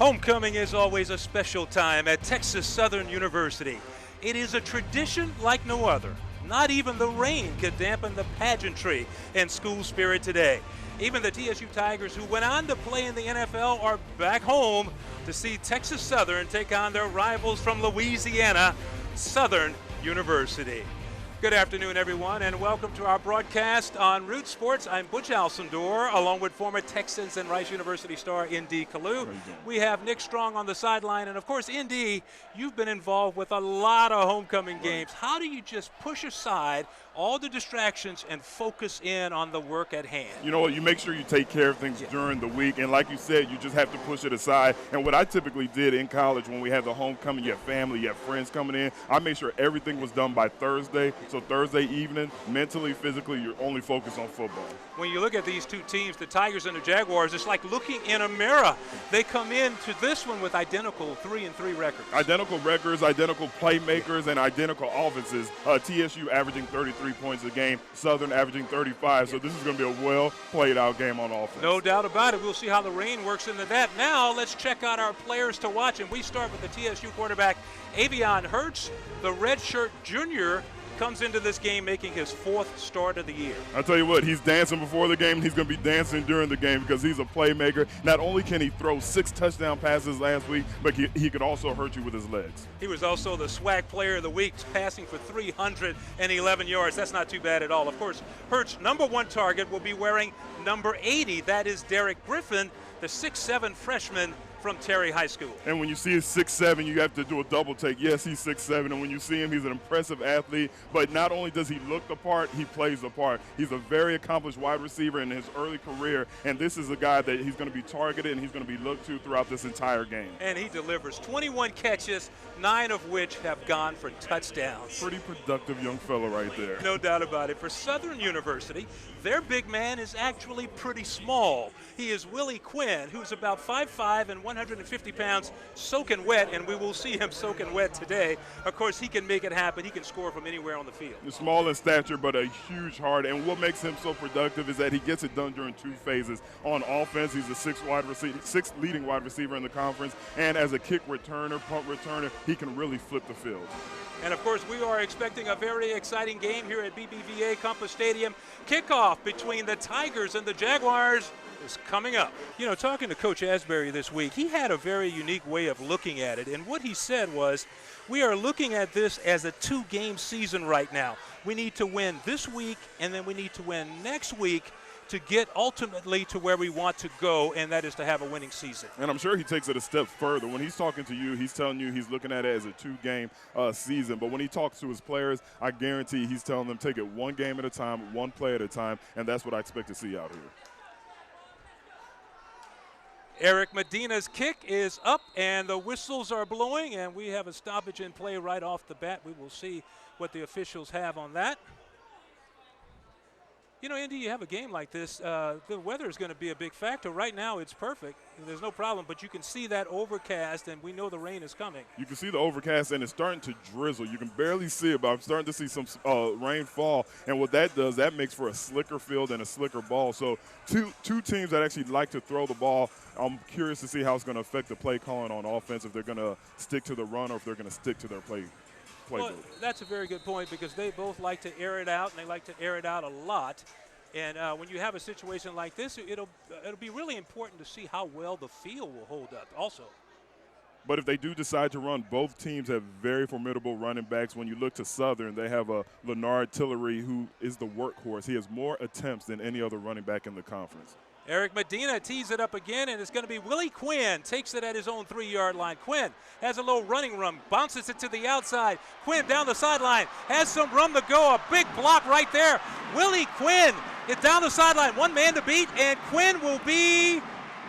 Homecoming is always a special time at Texas Southern University. It is a tradition like no other. Not even the rain could dampen the pageantry and school spirit today. Even the TSU Tigers, who went on to play in the NFL, are back home to see Texas Southern take on their rivals from Louisiana, Southern University. Good afternoon, everyone, and welcome to our broadcast on Root Sports. I'm Butch Alsandor, along with former Texans and Rice University star N.D. Kalu. We have Nick Strong on the sideline, and of course, N.D., you've been involved with a lot of homecoming games. How do you just push aside all the distractions and focus in on the work at hand? You know what, you make sure you take care of things during the week, and like you said, you just have to push it aside. And what I typically did in college when we had the homecoming, you have family, you have friends coming in, I made sure everything was done by Thursday. So Thursday evening, mentally, physically, you're only focused on football. When you look at these two teams, the Tigers and the Jaguars, it's like looking in a mirror. They come into this one with identical 3-3 records. Identical records, identical playmakers, and identical offenses. TSU averaging 33 points a game, Southern averaging 35. So this is going to be a well-played-out game on offense. No doubt about it. We'll see how the rain works into that. Now let's check out our players to watch, and we start with the TSU quarterback, Avion Hurts, the redshirt junior, comes into this game making his fourth start of the year. I'll tell you what, he's dancing before the game. He's going to be dancing during the game because he's a playmaker. Not only can he throw 6 touchdown passes last week, but he could also hurt you with his legs. He was also the SWAC player of the week, passing for 311 yards. That's not too bad at all. Of course, Hurts' number one target will be wearing number 80. That is Derek Griffin, the 6'7" freshman from Terry High School. And when you see his 6'7", you have to do a double take. Yes, he's 6'7", and when you see him, he's an impressive athlete. But not only does he look the part, he plays the part. He's a very accomplished wide receiver in his early career, and this is a guy that he's going to be targeted and he's going to be looked to throughout this entire game. And he delivers 21 catches, 9 of which have gone for touchdowns. Pretty productive young fella right there. No doubt about it. For Southern University, their big man is actually pretty small. He is Willie Quinn, who's about 5'5" and 150 pounds, soaking wet, and we will see him soaking wet today. Of course, he can make it happen. He can score from anywhere on the field. He's small in stature, but a huge heart, and what makes him so productive is that he gets it done during 2 phases. On offense, he's the 6th leading wide receiver in the conference, and as a kick returner, punt returner, he can really flip the field. And, of course, we are expecting a very exciting game here at BBVA Compass Stadium. Kickoff between the Tigers and the Jaguars is coming up. You know, talking to Coach Asbury this week, he had a very unique way of looking at it. And what he said was, we are looking at this as a 2-game season right now. We need to win this week, and then we need to win next week to get ultimately to where we want to go, and that is to have a winning season. And I'm sure he takes it a step further. When he's talking to you, he's telling you he's looking at it as a 2-game season. But when he talks to his players, I guarantee he's telling them take it 1 game at a time, 1 play at a time, and that's what I expect to see out here. Eric Medina's kick is up, and the whistles are blowing, and we have a stoppage in play right off the bat. We will see what the officials have on that. You know, Andy, you have a game like this, the weather is going to be a big factor. Right now it's perfect. There's no problem, but you can see that overcast, and we know the rain is coming. You can see the overcast, and it's starting to drizzle. You can barely see it, but I'm starting to see some rain fall, and what that does, that makes for a slicker field and a slicker ball. So two teams that actually like to throw the ball. I'm curious to see how it's going to affect the play calling on offense, if they're going to stick to the run or if they're going to stick to their play. Well, that's a very good point, because they both like to air it out, and they like to air it out a lot. And when you have a situation like this, it'll be really important to see how well the field will hold up also. But if they do decide to run, both teams have very formidable running backs. When you look to Southern, they have a Leonard Tillery, who is the workhorse. He has more attempts than any other running back in the conference. Eric Medina tees it up again, and it's going to be Willie Quinn. Takes it at his own 3-yard line. Quinn has a little running room, bounces it to the outside. Quinn down the sideline, has some room to go. A big block right there. Willie Quinn is down the sideline. 1 man to beat, and Quinn will be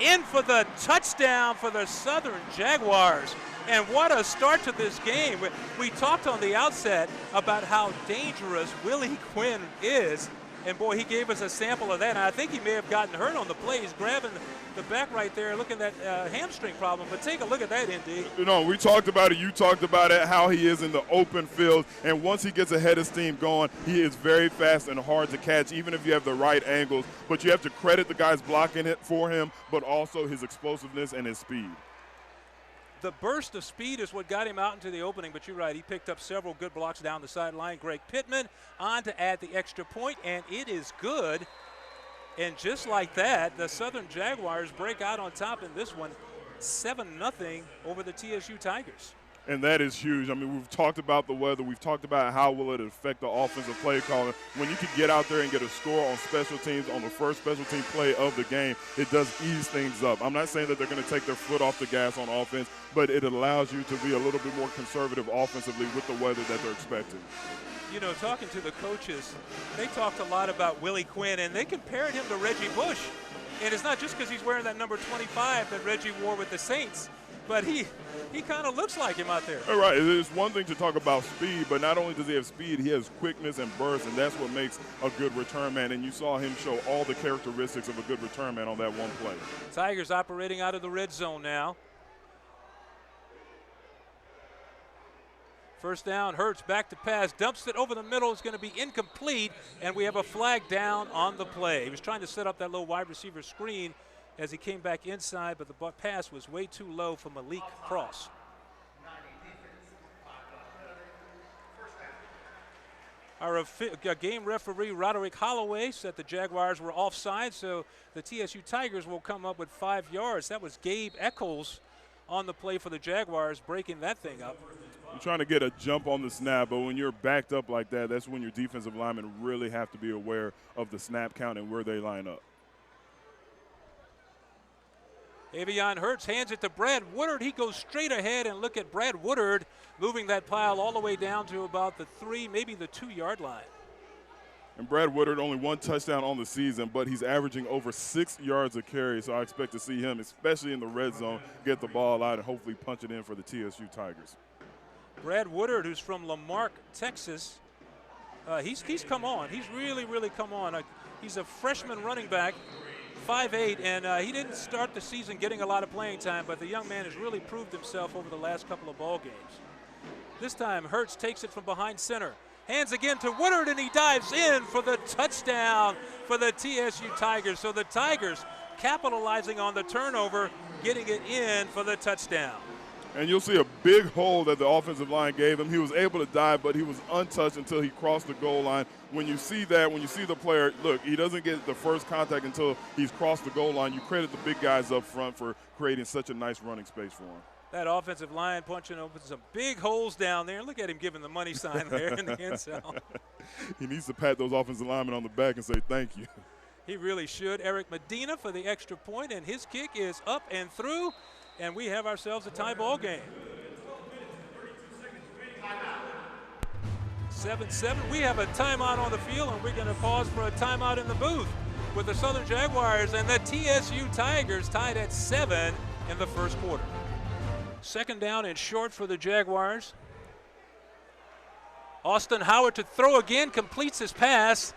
in for the touchdown for the Southern Jaguars. And what a start to this game. We talked on the outset about how dangerous Willie Quinn is. And, boy, he gave us a sample of that. And I think he may have gotten hurt on the play. He's grabbing the back right there, looking at that hamstring problem. But take a look at that, Indy. You know, we talked about it. You talked about it, how he is in the open field. And once he gets a head of steam going, he is very fast and hard to catch, even if you have the right angles. But you have to credit the guys blocking it for him, but also his explosiveness and his speed. The burst of speed is what got him out into the opening, but you're right. He picked up several good blocks down the sideline. Greg Pittman on to add the extra point, and it is good. And just like that, the Southern Jaguars break out on top in this one, 7-0 over the TSU Tigers. And that is huge. I mean, we've talked about the weather. We've talked about how will it affect the offensive play calling. When you can get out there and get a score on special teams on the first special team play of the game, it does ease things up. I'm not saying that they're going to take their foot off the gas on offense, but it allows you to be a little bit more conservative offensively with the weather that they're expecting. You know, talking to the coaches, they talked a lot about Willie Quinn, and they compared him to Reggie Bush. And it's not just because he's wearing that number 25 that Reggie wore with the Saints, but he kind of looks like him out there. All right, it's one thing to talk about speed, but not only does he have speed, he has quickness and burst, and that's what makes a good return man. And you saw him show all the characteristics of a good return man on that one play. Tigers operating out of the red zone now. First down, Hurts back to pass, dumps it over the middle. It's going to be incomplete, and we have a flag down on the play. He was trying to set up that little wide receiver screen as he came back inside, but the pass was way too low for Malik Cross. Our game referee, Roderick Holloway, said the Jaguars were offside, so the TSU Tigers will come up with 5 yards. That was Gabe Echols on the play for the Jaguars, breaking that thing up. You're trying to get a jump on the snap, but when you're backed up like that, that's when your defensive linemen really have to be aware of the snap count and where they line up. Avion Hurts hands it to Brad Woodard. He goes straight ahead, and look at Brad Woodard moving that pile all the way down to about the 3, maybe the 2-yard line. And Brad Woodard only 1 touchdown on the season, but he's averaging over 6 yards a carry, so I expect to see him, especially in the red zone, get the ball out and hopefully punch it in for the TSU Tigers. Brad Woodard, who's from Lamarck, Texas, he's come on. He's really come on. He's a freshman running back, 5'8", and he didn't start the season getting a lot of playing time, but the young man has really proved himself over the last couple of ball games. This time, Hurts takes it from behind center. Hands again to Woodard, and he dives in for the touchdown for the TSU Tigers. So the Tigers capitalizing on the turnover, getting it in for the touchdown. And you'll see a big hole that the offensive line gave him. He was able to dive, but he was untouched until he crossed the goal line. When you see that, when you see the player, look, he doesn't get the first contact until he's crossed the goal line. You credit the big guys up front for creating such a nice running space for him. That offensive line punching open some big holes down there. Look at him giving the money sign there in the end zone. He needs to pat those offensive linemen on the back and say thank you. He really should. Eric Medina for the extra point, and his kick is up and through, and we have ourselves a tie ball game. 7-7. We have a timeout on the field, and we're going to pause for a timeout in the booth with the Southern Jaguars and the TSU Tigers tied at 7 in the first quarter. Second down and short for the Jaguars. Austin Howard to throw again, completes his pass,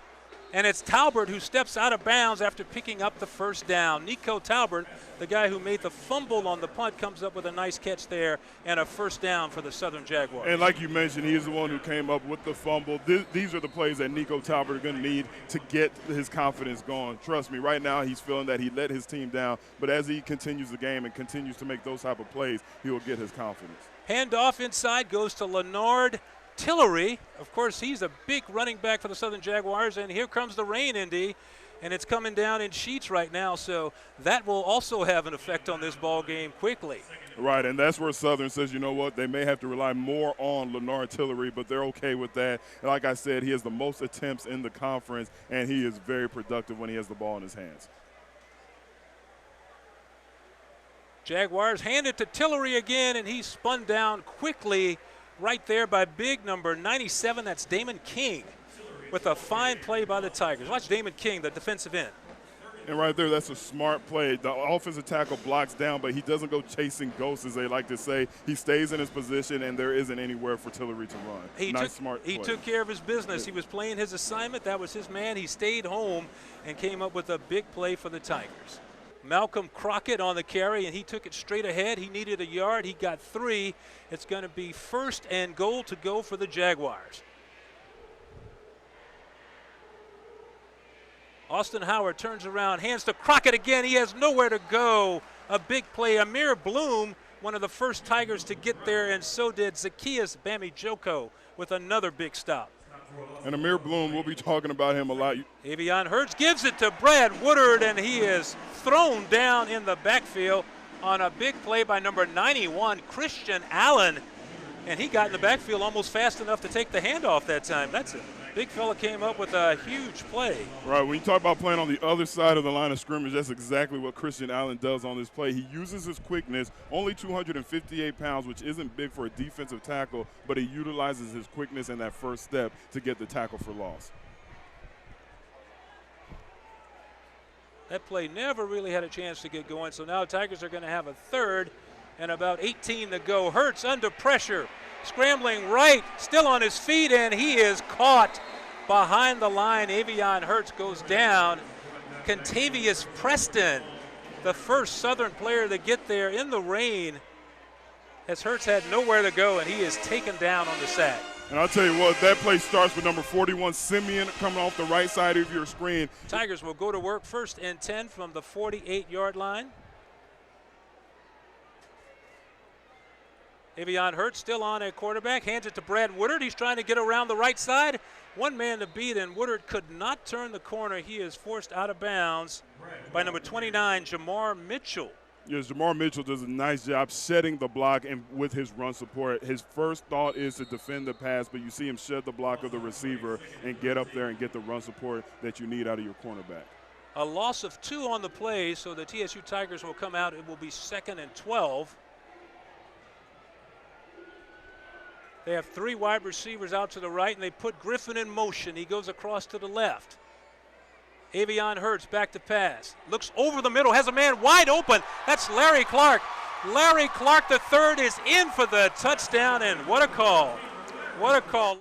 and it's Talbert who steps out of bounds after picking up the first down. Nico Talbert, the guy who made the fumble on the punt, comes up with a nice catch there and a first down for the Southern Jaguars. And like you mentioned, he is the one who came up with the fumble. These are the plays that Nico Talbert is going to need to get his confidence going. Trust me, right now he's feeling that he let his team down, but as he continues the game and continues to make those type of plays, he will get his confidence. Handoff inside goes to Leonard Tillery. Of course, he's a big running back for the Southern Jaguars, and here comes the rain, Indy, and it's coming down in sheets right now, so that will also have an effect on this ball game quickly. Right, and that's where Southern says, you know what, they may have to rely more on Leonard Tillery, but they're okay with that. And like I said, he has the most attempts in the conference, and he is very productive when he has the ball in his hands. Jaguars hand it to Tillery again, and he's spun down quickly right there by big number 97. That's Damon King with a fine play by the Tigers. Watch Damon King, the defensive end. And right there, that's a smart play. The offensive tackle blocks down, but he doesn't go chasing ghosts, as they like to say. He stays in his position, and there isn't anywhere for Tillery to run. Smart play. He took care of his business. He was playing his assignment. That was his man. He stayed home and came up with a big play for the Tigers. Malcolm Crockett on the carry, and he took it straight ahead. He needed a yard. He got 3. It's going to be first and goal to go for the Jaguars. Austin Howard turns around, hands to Crockett again. He has nowhere to go. A big play. Amir Bloom one of the first Tigers to get there, and so did Zacchaeus Bamijoko with another big stop. And Amir Bloom, we'll be talking about him a lot. Avion Hurts gives it to Brad Woodard, and he is thrown down in the backfield on a big play by number 91, Christian Allen. And he got in the backfield almost fast enough to take the handoff that time. That's it. Big fella came up with a huge play. Right, when you talk about playing on the other side of the line of scrimmage, that's exactly what Christian Allen does on this play. He uses his quickness, only 258 pounds, which isn't big for a defensive tackle, but he utilizes his quickness and that first step to get the tackle for loss. That play never really had a chance to get going, so now Tigers are going to have a third and about 18 to go. Hurts under pressure, scrambling right, still on his feet, and he is caught behind the line. Avion Hurts goes down. Contavious Preston, the first Southern player to get there in the rain, as Hurts had nowhere to go, and he is taken down on the sack. And I'll tell you what, that play starts with number 41, Simeon, coming off the right side of your screen. Tigers will go to work, 1st and 10 from the 48-yard line. Avion Hurts still on at quarterback, hands it to Brad Woodard. He's trying to get around the right side. One man to beat, and Woodard could not turn the corner. He is forced out of bounds by number 29, Jamar Mitchell. Yes, Jamar Mitchell does a nice job setting the block and with his run support. His first thought is to defend the pass, but you see him shed the block of the receiver and get up there and get the run support that you need out of your cornerback. A loss of 2 on the play, so the TSU Tigers will come out. It will be 2nd and 12. They have 3 wide receivers out to the right, and they put Griffin in motion. He goes across to the left. Avion Hurts back to pass. Looks over the middle, has a man wide open. That's Larry Clark. Larry Clark, the third, is in for the touchdown, and what a call. What a call.